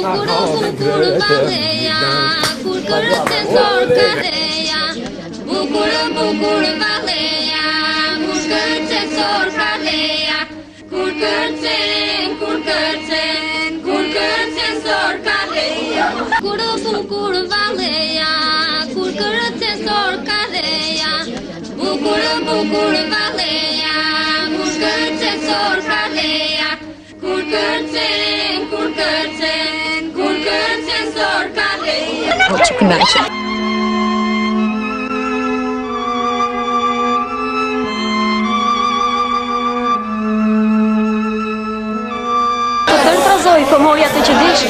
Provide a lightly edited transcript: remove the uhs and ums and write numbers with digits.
bukur valeja, kur kërcen sorkadeja. Bukur valeja, kur kërcen sorkadeja. Kur kërcen sorkadeja. Bukur valeja, kur kërcen sorkadeja. Bukur valeja, kur kërcen sorkadeja. Kur kërcen sorkadeja. Që kënaqe. Po moja të që dish?